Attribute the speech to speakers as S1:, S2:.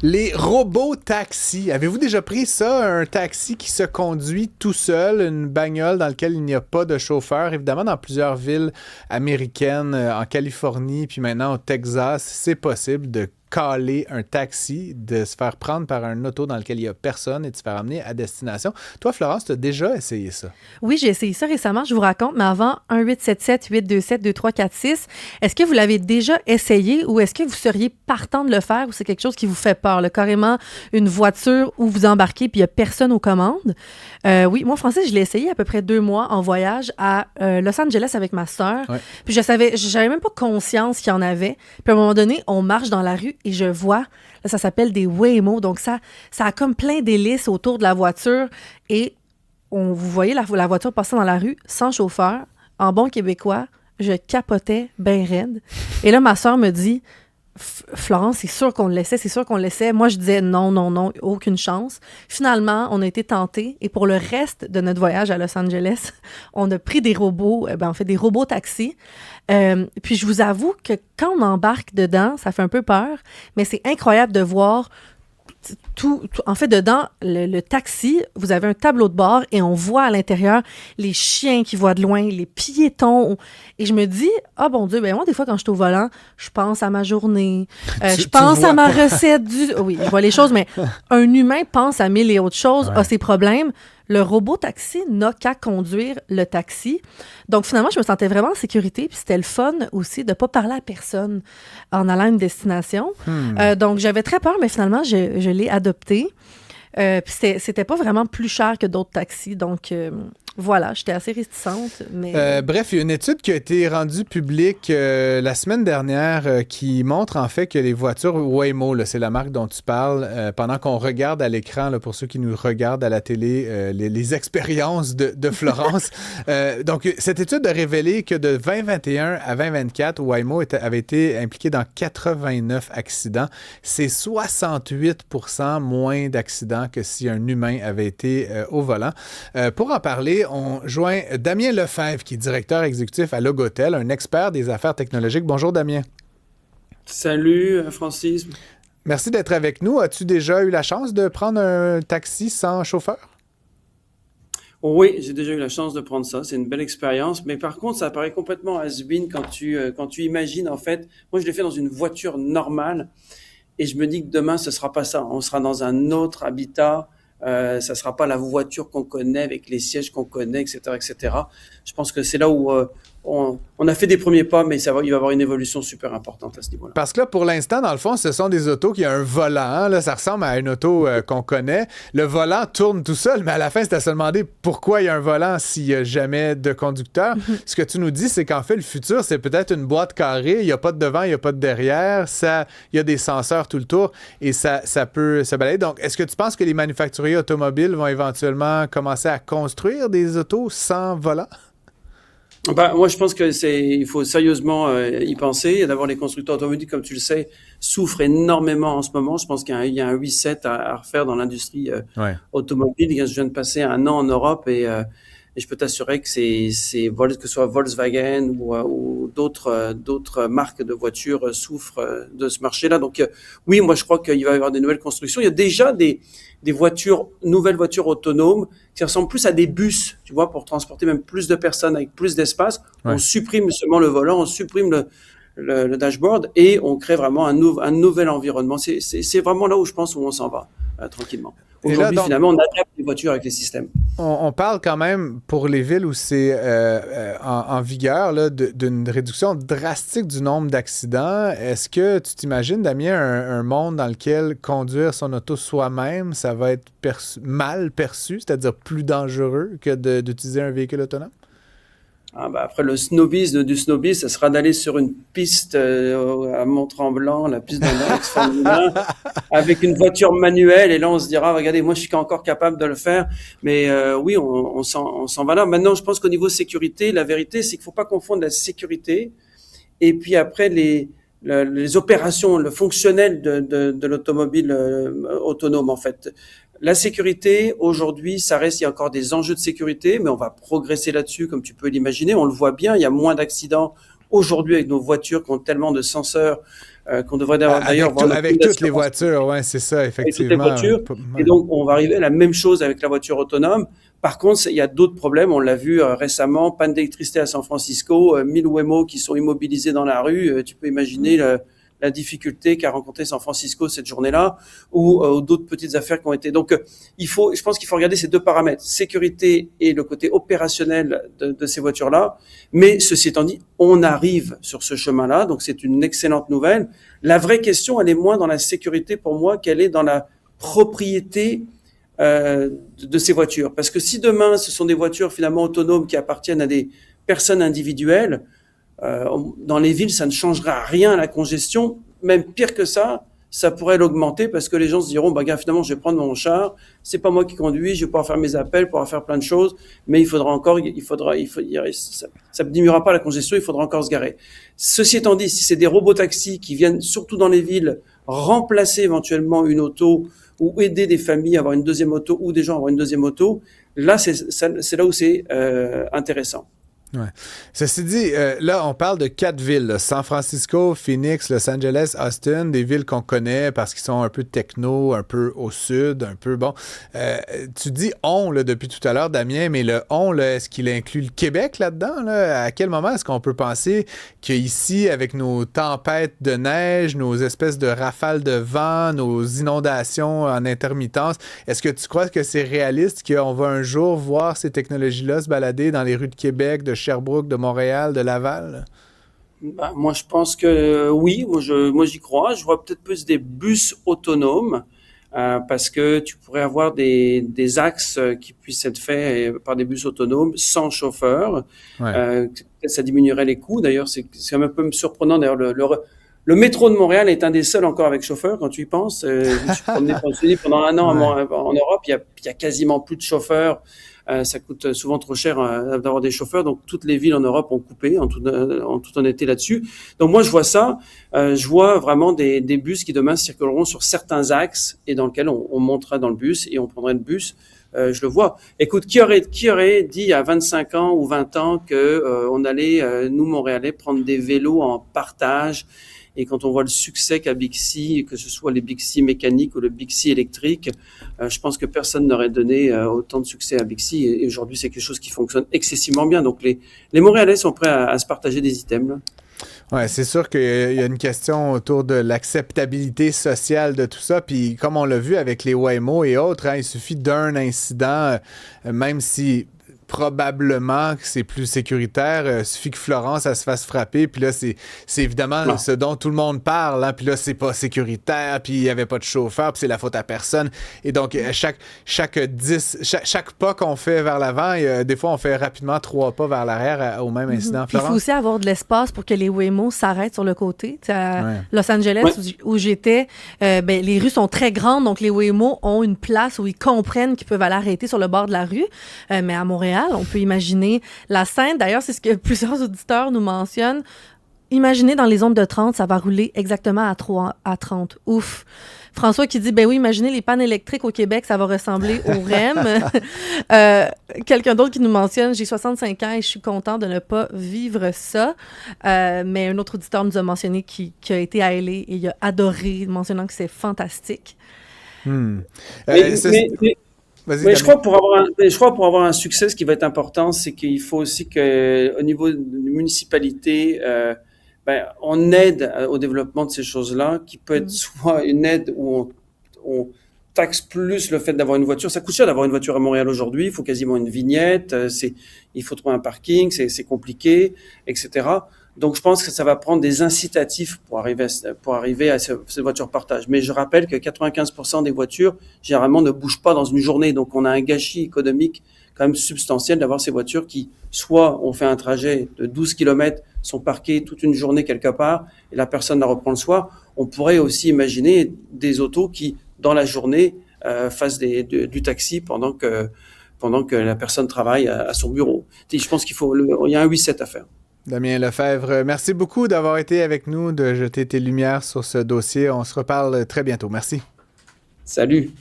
S1: Les robots taxis. Avez-vous déjà pris ça, un taxi qui se conduit tout seul, une bagnole dans laquelle il n'y a pas de chauffeur? Évidemment, dans plusieurs villes américaines, en Californie, puis maintenant au Texas, c'est possible de caler un taxi, de se faire prendre par un auto dans lequel il n'y a personne et de se faire amener à destination. Toi, Florence, tu as déjà essayé ça?
S2: Oui, j'ai essayé ça récemment, je vous raconte, mais avant, 1-877-827-2346, est-ce que vous l'avez déjà essayé ou est-ce que vous seriez partant de le faire ou c'est quelque chose qui vous fait peur, là? Carrément une voiture où vous embarquez puis il n'y a personne aux commandes? Oui, moi, Francis, je l'ai essayé à peu près 2 mois en voyage à Los Angeles avec ma sœur.
S1: Ouais.
S2: Puis j'avais même pas conscience qu'il y en avait. Puis à un moment donné, on marche dans la rue et je vois, là, ça s'appelle des Waymo, donc ça a comme plein d'hélices autour de la voiture et vous voyez la voiture passer dans la rue sans chauffeur, en bon québécois, je capotais ben raide. Et là, ma soeur me dit, Florence, c'est sûr qu'on le laissait, c'est sûr qu'on le laissait. Moi, je disais non, non, non, aucune chance. Finalement, on a été tentés et pour le reste de notre voyage à Los Angeles, on a pris des robots, on fait des robots taxis. Puis je vous avoue que quand on embarque dedans, ça fait un peu peur, mais c'est incroyable de voir en fait, dedans, le taxi, vous avez un tableau de bord et on voit à l'intérieur les chiens qui voient de loin, les piétons. Et je me dis, ah bon Dieu, ben moi, des fois, quand je suis au volant, je pense à ma journée, je pense à ma recette du... Oui, je vois les choses, mais un humain pense à mille et autres choses, a ses problèmes. Le robot taxi n'a qu'à conduire le taxi. Donc, finalement, je me sentais vraiment en sécurité. Puis, c'était le fun aussi de ne pas parler à personne en allant à une destination. Donc, j'avais très peur, mais finalement, je l'ai adopté. Puis, c'était pas vraiment plus cher que d'autres taxis. Donc, voilà, j'étais assez réticente. Mais...
S1: bref, il y a une étude qui a été rendue publique la semaine dernière qui montre en fait que les voitures Waymo, là, c'est la marque dont tu parles, pendant qu'on regarde à l'écran, là, pour ceux qui nous regardent à la télé, les expériences de Florence. Donc, cette étude a révélé que de 2021 à 2024, Waymo avait été impliqué dans 89 accidents. C'est 68% moins d'accidents que si un humain avait été au volant. Pour en parler, on joint Damien Lefebvre, qui est directeur exécutif à Logotel, un expert des affaires technologiques. Bonjour, Damien.
S3: Salut, Francis.
S1: Merci d'être avec nous. As-tu déjà eu la chance de prendre un taxi sans chauffeur?
S3: Oui, j'ai déjà eu la chance de prendre ça. C'est une belle expérience. Mais par contre, ça paraît complètement has-been quand tu imagines, en fait. Moi, je l'ai fait dans une voiture normale et je me dis que demain, ce sera pas ça. On sera dans un autre habitat. Ça sera pas la voiture qu'on connaît avec les sièges qu'on connaît, etc., etc. Je pense que c'est là où on a fait des premiers pas, mais il va y avoir une évolution super importante à ce niveau-là.
S1: Parce que là, pour l'instant, dans le fond, ce sont des autos qui ont un volant. Hein? Là, ça ressemble à une auto qu'on connaît. Le volant tourne tout seul, mais à la fin, c'est à se demander pourquoi il y a un volant s'il n'y a jamais de conducteur. Ce que tu nous dis, c'est qu'en fait, le futur, c'est peut-être une boîte carrée. Il n'y a pas de devant, il n'y a pas de derrière. Il y a des senseurs tout le tour et ça peut se balader. Donc, est-ce que tu penses que les manufacturiers automobiles vont éventuellement commencer à construire des autos sans volant?
S3: Moi, je pense il faut sérieusement y penser. D'abord, les constructeurs automobiles, comme tu le sais, souffrent énormément en ce moment. Je pense qu'il y a un reset à refaire dans l'industrie automobile. Je viens de passer 1 an en Europe et je peux t'assurer que que ce soit Volkswagen ou d'autres marques de voitures souffrent de ce marché-là. Donc, oui, moi, je crois qu'il va y avoir des nouvelles constructions. Il y a déjà des nouvelles voitures autonomes qui ressemblent plus à des bus, tu vois, pour transporter même plus de personnes avec plus d'espace. Ouais. On supprime seulement le volant, on supprime le dashboard et on crée vraiment un nouvel environnement. C'est vraiment là où je pense où on s'en va, tranquillement. Aujourd'hui, finalement, on adapte les voitures avec les systèmes.
S1: On parle quand même, pour les villes où c'est en vigueur, là, d'une réduction drastique du nombre d'accidents. Est-ce que tu t'imagines, Damien, un monde dans lequel conduire son auto soi-même, ça va être mal perçu, c'est-à-dire plus dangereux que d'utiliser un véhicule autonome?
S3: Après, le snobisme du snobisme, ça sera d'aller sur une piste à Mont-Tremblant, la piste d'Andax, avec une voiture manuelle. Et là, on se dira, regardez, moi, je suis encore capable de le faire. Mais oui, on s'en va là. Maintenant, je pense qu'au niveau sécurité, la vérité, c'est qu'il ne faut pas confondre la sécurité et puis après les opérations, le fonctionnel de l'automobile autonome, en fait. La sécurité, aujourd'hui, il y a encore des enjeux de sécurité, mais on va progresser là-dessus, comme tu peux l'imaginer. On le voit bien, il y a moins d'accidents aujourd'hui avec nos voitures qui ont tellement de senseurs qu'on devrait d'ailleurs voir
S1: avec toutes les voitures, oui, c'est ça, effectivement.
S3: Avec toutes les voitures. Et donc, on va arriver à la même chose avec la voiture autonome. Par contre, il y a d'autres problèmes. On l'a vu récemment, panne d'électricité à San Francisco, 1000 Waymo qui sont immobilisés dans la rue. Tu peux imaginer la difficulté qu'a rencontré San Francisco cette journée-là, ou d'autres petites affaires qui ont été. Donc, je pense qu'il faut regarder ces deux paramètres, sécurité et le côté opérationnel de ces voitures-là. Mais ceci étant dit, on arrive sur ce chemin-là, donc c'est une excellente nouvelle. La vraie question, elle est moins dans la sécurité pour moi qu'elle est dans la propriété de ces voitures. Parce que si demain, ce sont des voitures finalement autonomes qui appartiennent à des personnes individuelles, dans les villes, ça ne changera rien à la congestion. Même pire que ça pourrait l'augmenter parce que les gens se diront, finalement, je vais prendre mon char, c'est pas moi qui conduis, je vais pouvoir faire mes appels, pouvoir faire plein de choses, mais ça ne diminuera pas la congestion, il faudra encore se garer. Ceci étant dit, si c'est des robotaxis qui viennent surtout dans les villes remplacer éventuellement une auto ou aider des familles à avoir une deuxième auto ou des gens à avoir une deuxième auto, là, c'est là où c'est intéressant.
S1: Ouais. Ceci dit, là, on parle de 4 villes, là. San Francisco, Phoenix, Los Angeles, Austin, des villes qu'on connaît parce qu'ils sont un peu techno, un peu au sud, un peu bon. Tu dis « on » là, depuis tout à l'heure, Damien, mais le « on », là, est-ce qu'il inclut le Québec là-dedans? Là? À quel moment est-ce qu'on peut penser qu'ici, avec nos tempêtes de neige, nos espèces de rafales de vent, nos inondations en intermittence, est-ce que tu crois que c'est réaliste qu'on va un jour voir ces technologies-là se balader dans les rues de Québec, de Sherbrooke, de Montréal, de Laval?
S3: Moi, je pense que oui. Moi, j'y crois. Je vois peut-être plus des bus autonomes parce que tu pourrais avoir des axes qui puissent être faits par des bus autonomes sans chauffeur. Ouais. Ça diminuerait les coûts. D'ailleurs, c'est un peu surprenant. D'ailleurs, le métro de Montréal est un des seuls encore avec chauffeur, quand tu y penses. Je suis promené pendant un an en Europe. Il y a quasiment plus de chauffeurs. Ça coûte souvent trop cher d'avoir des chauffeurs, donc toutes les villes en Europe ont coupé en toute honnêteté là-dessus. Donc moi je vois ça, je vois vraiment des bus qui demain circuleront sur certains axes et dans lesquels on montera dans le bus et on prendrait le bus. Je le vois. Écoute, qui aurait dit il y a 25 ans ou 20 ans que on allait nous Montréalais prendre des vélos en partage? Et quand on voit le succès qu'a Bixi, que ce soit les Bixi mécaniques ou le Bixi électrique, je pense que personne n'aurait donné autant de succès à Bixi. Et aujourd'hui, c'est quelque chose qui fonctionne excessivement bien. Donc, les Montréalais sont prêts à se partager des items, là.
S1: Oui, c'est sûr qu'il y a une question autour de l'acceptabilité sociale de tout ça. Puis, comme on l'a vu avec les Waymo et autres, il suffit d'un incident, même si probablement que c'est plus sécuritaire. Il suffit que Florence, elle se fasse frapper. Puis là, c'est évidemment ce dont tout le monde parle. Hein, puis là, c'est pas sécuritaire. Puis il n'y avait pas de chauffeur. Puis c'est la faute à personne. Et donc, chaque pas qu'on fait vers l'avant, des fois, on fait rapidement 3 pas vers l'arrière au même incident.
S2: Puis il faut aussi avoir de l'espace pour que les Waymo s'arrêtent sur le côté. À Los Angeles, où j'étais, les rues sont très grandes. Donc, les Waymo ont une place où ils comprennent qu'ils peuvent aller arrêter sur le bord de la rue. Mais à Montréal, on peut imaginer la scène. D'ailleurs, c'est ce que plusieurs auditeurs nous mentionnent. Imaginez dans les zones de 30, ça va rouler exactement à 30. Ouf! François qui dit, oui, imaginez les pannes électriques au Québec, ça va ressembler au REM. Quelqu'un d'autre qui nous mentionne, j'ai 65 ans et je suis content de ne pas vivre ça. Mais un autre auditeur nous a mentionné qui a été à LA et il a adoré, mentionnant que c'est fantastique.
S3: Mais je crois que pour avoir un succès, ce qui va être important, c'est qu'il faut aussi qu'au niveau de municipalité, on aide au développement de ces choses-là, qui peut être soit une aide où on taxe plus le fait d'avoir une voiture. Ça coûte cher d'avoir une voiture à Montréal aujourd'hui. Il faut quasiment une vignette. Il faut trouver un parking. C'est compliqué, etc. Donc, je pense que ça va prendre des incitatifs pour arriver à cette voiture partage. Mais je rappelle que 95% des voitures, généralement, ne bougent pas dans une journée. Donc, on a un gâchis économique quand même substantiel d'avoir ces voitures qui, soit on fait un trajet de 12 km, sont parquées toute une journée quelque part et la personne la reprend le soir. On pourrait aussi imaginer des autos qui, dans la journée, fassent du taxi pendant que la personne travaille à son bureau. Je pense il y a un 8-7 à faire.
S1: Damien Lefebvre, merci beaucoup d'avoir été avec nous, de jeter tes lumières sur ce dossier. On se reparle très bientôt. Merci.
S3: Salut.